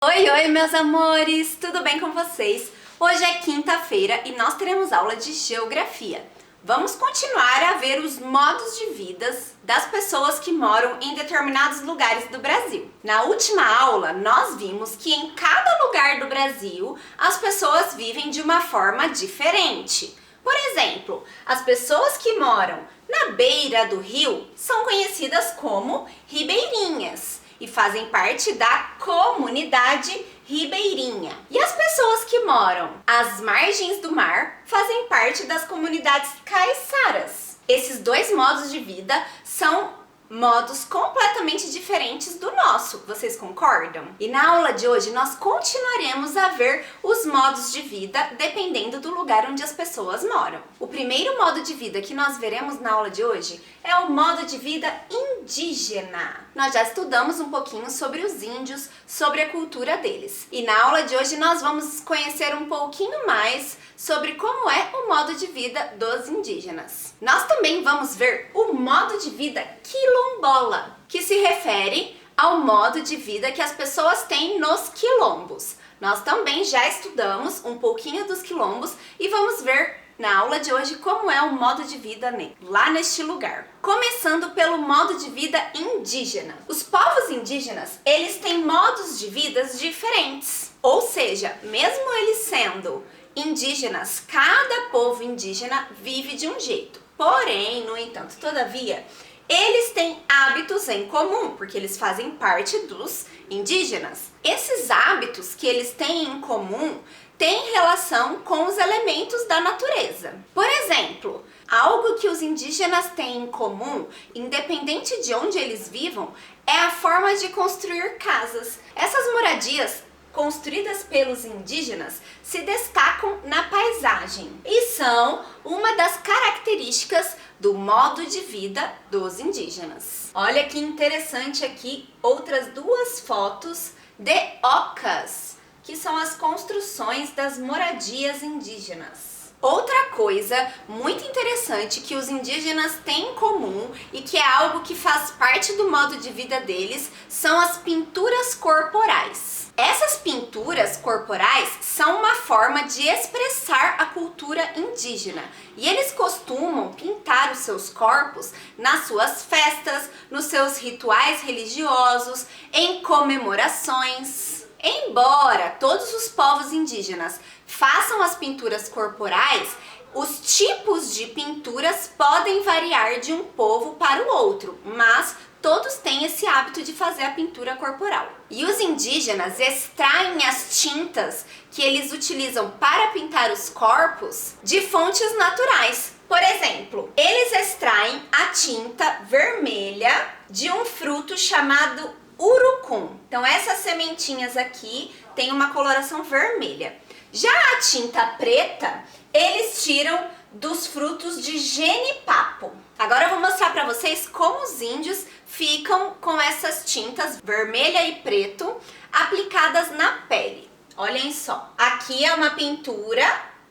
Oi, oi, meus amores! Tudo bem com vocês? Hoje é quinta-feira e nós teremos aula de geografia. Vamos continuar a ver os modos de vida das pessoas que moram em determinados lugares do Brasil. Na última aula, nós vimos que em cada lugar do Brasil, as pessoas vivem de uma forma diferente. Por exemplo, as pessoas que moram na beira do rio são conhecidas como ribeirinhas e fazem parte da comunidade ribeirinha. E as pessoas que moram às margens do mar fazem parte das comunidades caiçaras. Esses dois modos de vida são modos completamente diferentes do nosso, vocês concordam? E na aula de hoje nós continuaremos a ver os modos de vida dependendo do lugar onde as pessoas moram. O primeiro modo de vida que nós veremos na aula de hoje é o modo de vida indígena. Nós já estudamos um pouquinho sobre os índios, sobre a cultura deles. E na aula de hoje nós vamos conhecer um pouquinho mais sobre como é o modo de vida dos indígenas. Nós também vamos ver o modo de vida quilombola, que se refere ao modo de vida que as pessoas têm nos quilombos. Nós também já estudamos um pouquinho dos quilombos e vamos ver na aula de hoje como é o modo de vida lá neste lugar. Começando pelo modo de vida indígena. Os povos indígenas, eles têm modos de vida diferentes. Ou seja, mesmo eles sendo indígenas, cada povo indígena vive de um jeito. Porém, no entanto, todavia, eles têm hábitos em comum, porque eles fazem parte dos indígenas. Esses hábitos que eles têm em comum têm relação com os elementos da natureza. Por exemplo, algo que os indígenas têm em comum, independente de onde eles vivam, é a forma de construir casas. Essas moradias construídas pelos indígenas se destacam na paisagem e são uma das características do modo de vida dos indígenas. Olha que interessante aqui outras duas fotos de ocas, que são as construções das moradias indígenas. Outra coisa muito interessante que os indígenas têm em comum e que é algo que faz parte do modo de vida deles são as pinturas corporais. Essas pinturas corporais são uma forma de expressar a cultura indígena e eles costumam pintar os seus corpos nas suas festas, nos seus rituais religiosos, em comemorações. Embora todos os povos indígenas façam as pinturas corporais, os tipos de pinturas podem variar de um povo para o outro, mas todos têm esse hábito de fazer a pintura corporal. E os indígenas extraem as tintas que eles utilizam para pintar os corpos de fontes naturais. Por exemplo, eles extraem a tinta vermelha de um fruto chamado urucum. Então essas sementinhas aqui têm uma coloração vermelha. Já a tinta preta, eles tiram dos frutos de genipapo. Agora eu vou mostrar para vocês como os índios ficam com essas tintas vermelha e preto aplicadas na pele. Olhem só, aqui é uma pintura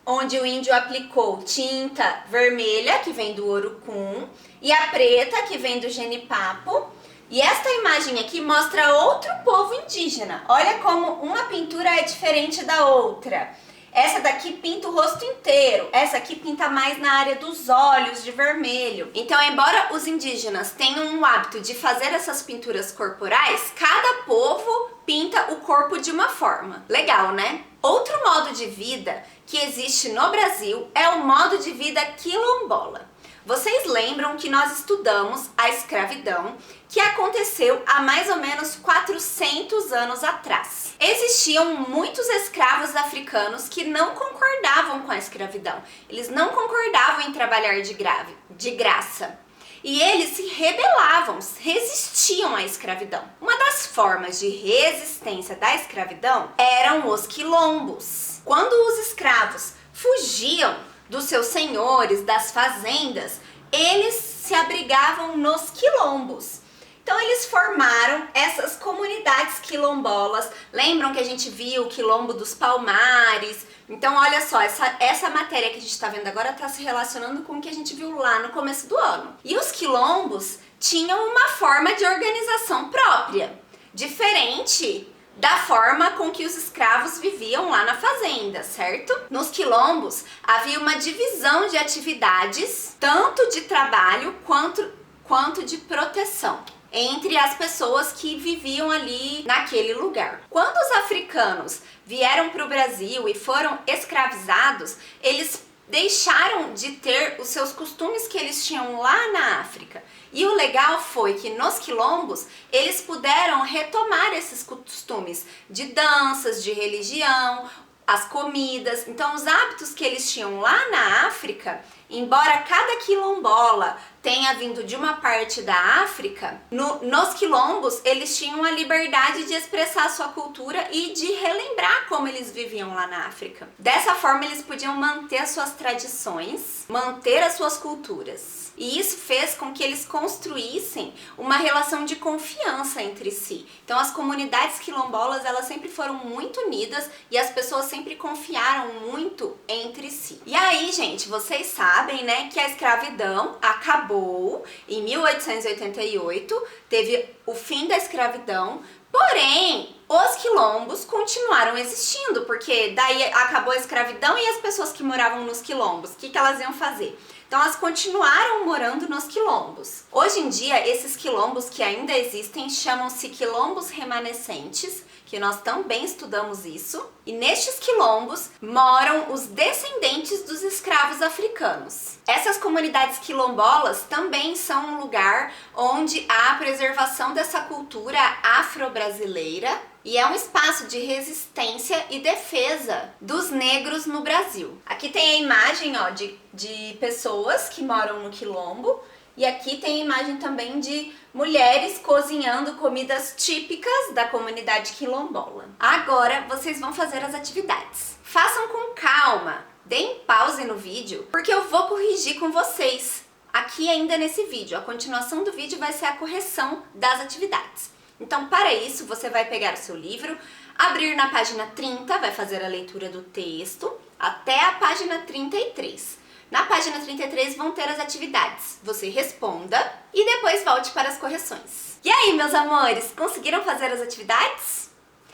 onde o índio aplicou tinta vermelha, que vem do urucum, e a preta, que vem do genipapo. E esta imagem aqui mostra outro povo indígena. Olha como uma pintura é diferente da outra. Essa daqui pinta o rosto inteiro, essa aqui pinta mais na área dos olhos de vermelho. Então, embora os indígenas tenham o hábito de fazer essas pinturas corporais, cada povo pinta o corpo de uma forma. Legal, né? Outro modo de vida que existe no Brasil é o modo de vida quilombola. Vocês lembram que nós estudamos a escravidão, que aconteceu há mais ou menos 400 anos atrás. Existiam muitos escravos africanos que não concordavam com a escravidão. Eles não concordavam em trabalhar de graça. E eles se rebelavam, resistiam à escravidão. Uma das formas de resistência da escravidão eram os quilombos. Quando os escravos fugiam dos seus senhores, das fazendas, eles se abrigavam nos quilombos. Então eles formaram essas comunidades quilombolas. Lembram que a gente viu o quilombo dos Palmares? Então olha só, essa matéria que a gente está vendo agora está se relacionando com o que a gente viu lá no começo do ano. E os quilombos tinham uma forma de organização própria, diferente da forma com que os escravos viviam lá na fazenda, certo? Nos quilombos havia uma divisão de atividades, tanto de trabalho quanto de proteção, entre as pessoas que viviam ali naquele lugar. Quando os africanos vieram para o Brasil e foram escravizados, eles deixaram de ter os seus costumes que eles tinham lá na África. E o legal foi que nos quilombos eles puderam retomar esses costumes de danças, de religião, as comidas. Então os hábitos que eles tinham lá na África, embora cada quilombola tenha vindo de uma parte da África, nos quilombos eles tinham a liberdade de expressar a sua cultura e de relembrar como eles viviam lá na África. Dessa forma eles podiam manter as suas tradições, manter as suas culturas. E isso fez com que eles construíssem uma relação de confiança entre si. Então as comunidades quilombolas, elas sempre foram muito unidas e as pessoas sempre confiaram muito entre si. E aí, gente, vocês sabem, né, que a escravidão acabou em 1888, teve o fim da escravidão, porém, os quilombos continuaram existindo, porque daí acabou a escravidão e as pessoas que moravam nos quilombos, o que elas iam fazer? Então elas continuaram morando nos quilombos. Hoje em dia, esses quilombos que ainda existem chamam-se quilombos remanescentes, que nós também estudamos isso. E nestes quilombos moram os descendentes dos escravos africanos. Essas comunidades quilombolas também são um lugar onde há a preservação dessa cultura afro-brasileira e é um espaço de resistência e defesa dos negros no Brasil. Aqui tem a imagem, ó, de pessoas que moram no quilombo. E aqui tem a imagem também de mulheres cozinhando comidas típicas da comunidade quilombola. Agora vocês vão fazer as atividades. Façam com calma, deem pause no vídeo, porque eu vou corrigir com vocês aqui ainda nesse vídeo. A continuação do vídeo vai ser a correção das atividades. Então, para isso, você vai pegar o seu livro, abrir na página 30, vai fazer a leitura do texto, até a página 33. Na página 33 vão ter as atividades. Você responda e depois volte para as correções. E aí, meus amores, conseguiram fazer as atividades?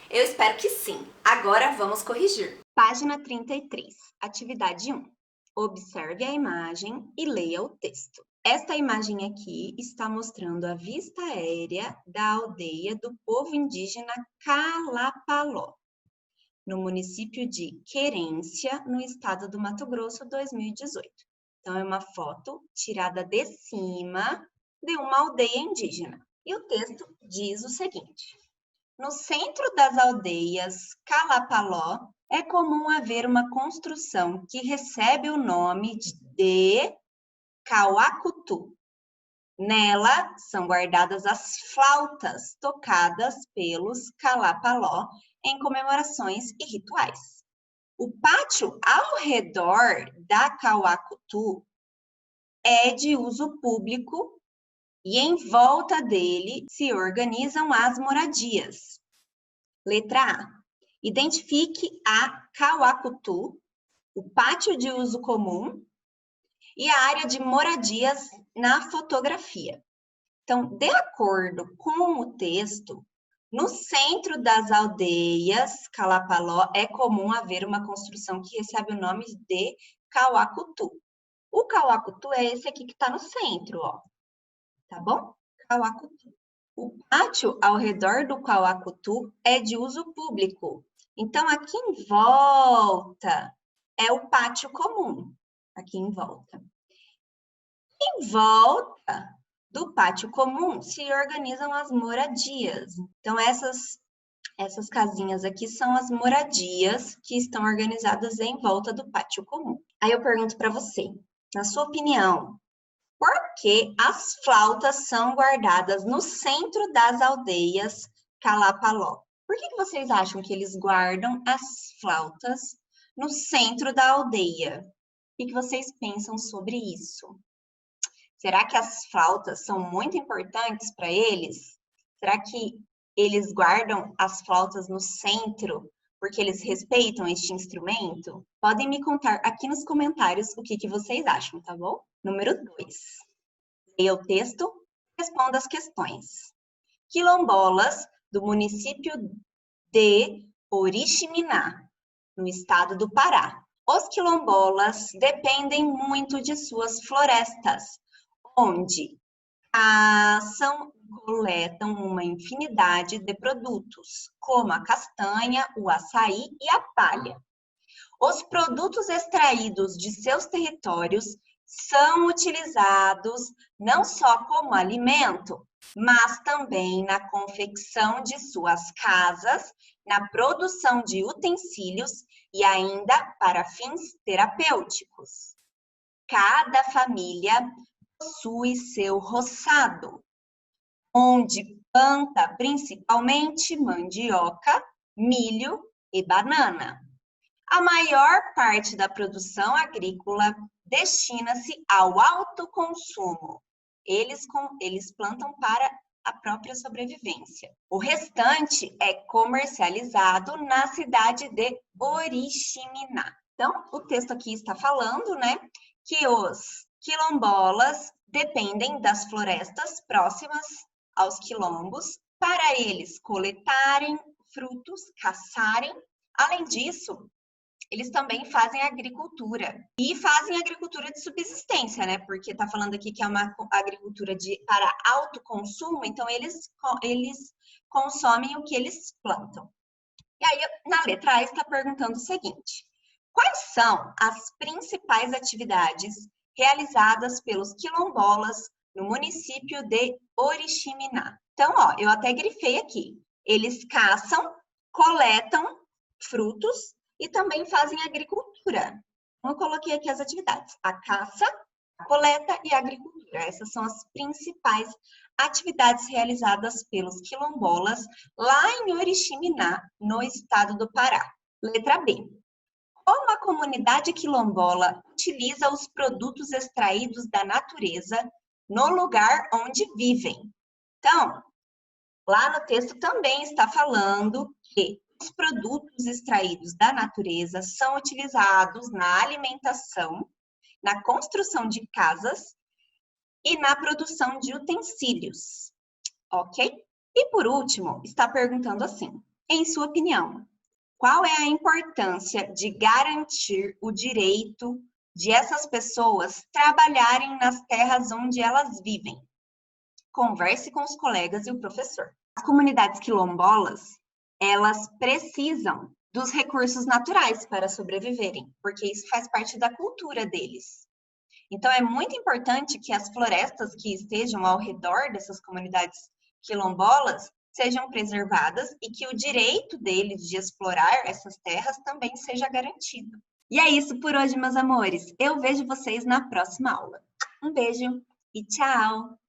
Eu espero que sim. Agora vamos corrigir. Página 33, atividade 1. Observe a imagem e leia o texto. Esta imagem aqui está mostrando a vista aérea da aldeia do povo indígena Calapaló, no município de Querência, no estado do Mato Grosso, 2018. Então, é uma foto tirada de cima de uma aldeia indígena. E o texto diz o seguinte: no centro das aldeias Calapaló, é comum haver uma construção que recebe o nome de Cauacutu. Nela são guardadas as flautas tocadas pelos Calapaló em comemorações e rituais. O pátio ao redor da Cauacutu é de uso público e em volta dele se organizam as moradias. Letra A. Identifique a Cauacutu, o pátio de uso comum e a área de moradias na fotografia. Então, de acordo com o texto, no centro das aldeias Calapaló é comum haver uma construção que recebe o nome de Cauacutu. O Cauacutu é esse aqui que está no centro, ó. Tá bom? Cauacutu. O pátio ao redor do Cauacutu é de uso público. Então, aqui em volta é o pátio comum. Aqui em volta. Em volta do pátio comum se organizam as moradias. Então, essas casinhas aqui são as moradias que estão organizadas em volta do pátio comum. Aí eu pergunto para você, na sua opinião, por que as flautas são guardadas no centro das aldeias Calapaló? Por que vocês acham que eles guardam as flautas no centro da aldeia? O que vocês pensam sobre isso? Será que as flautas são muito importantes para eles? Será que eles guardam as flautas no centro porque eles respeitam este instrumento? Podem me contar aqui nos comentários o que vocês acham, tá bom? Número 2. Leia o texto, responda as questões. Quilombolas do município de Oriximiná, no estado do Pará. Os quilombolas dependem muito de suas florestas, onde caçam e coletam uma infinidade de produtos, como a castanha, o açaí e a palha. Os produtos extraídos de seus territórios são utilizados não só como alimento, mas também na confecção de suas casas, na produção de utensílios e ainda para fins terapêuticos. Cada família possui seu roçado, onde planta principalmente mandioca, milho e banana. A maior parte da produção agrícola destina-se ao autoconsumo. Eles plantam para a própria sobrevivência. O restante é comercializado na cidade de Oriximiná. Então, o texto aqui está falando, né, que os quilombolas dependem das florestas próximas aos quilombos para eles coletarem frutos, caçarem. Além disso, eles também fazem agricultura. E fazem agricultura de subsistência, né? Porque está falando aqui que é uma agricultura para autoconsumo, então eles consomem o que eles plantam. E aí, na letra A, está perguntando o seguinte: quais são as principais atividades realizadas pelos quilombolas no município de Oriximiná? Então, ó, eu até grifei aqui. Eles caçam, coletam frutos e também fazem agricultura. Então, eu coloquei aqui as atividades: a caça, a coleta e a agricultura. Essas são as principais atividades realizadas pelos quilombolas lá em Oriximiná, no estado do Pará. Letra B. Como a comunidade quilombola utiliza os produtos extraídos da natureza no lugar onde vivem? Então, lá no texto também está falando que os produtos extraídos da natureza são utilizados na alimentação, na construção de casas e na produção de utensílios, ok? E por último, está perguntando assim: em sua opinião, qual é a importância de garantir o direito de essas pessoas trabalharem nas terras onde elas vivem? Converse com os colegas e o professor. As comunidades quilombolas, elas precisam dos recursos naturais para sobreviverem, porque isso faz parte da cultura deles. Então, é muito importante que as florestas que estejam ao redor dessas comunidades quilombolas sejam preservadas e que o direito deles de explorar essas terras também seja garantido. E é isso por hoje, meus amores. Eu vejo vocês na próxima aula. Um beijo e tchau!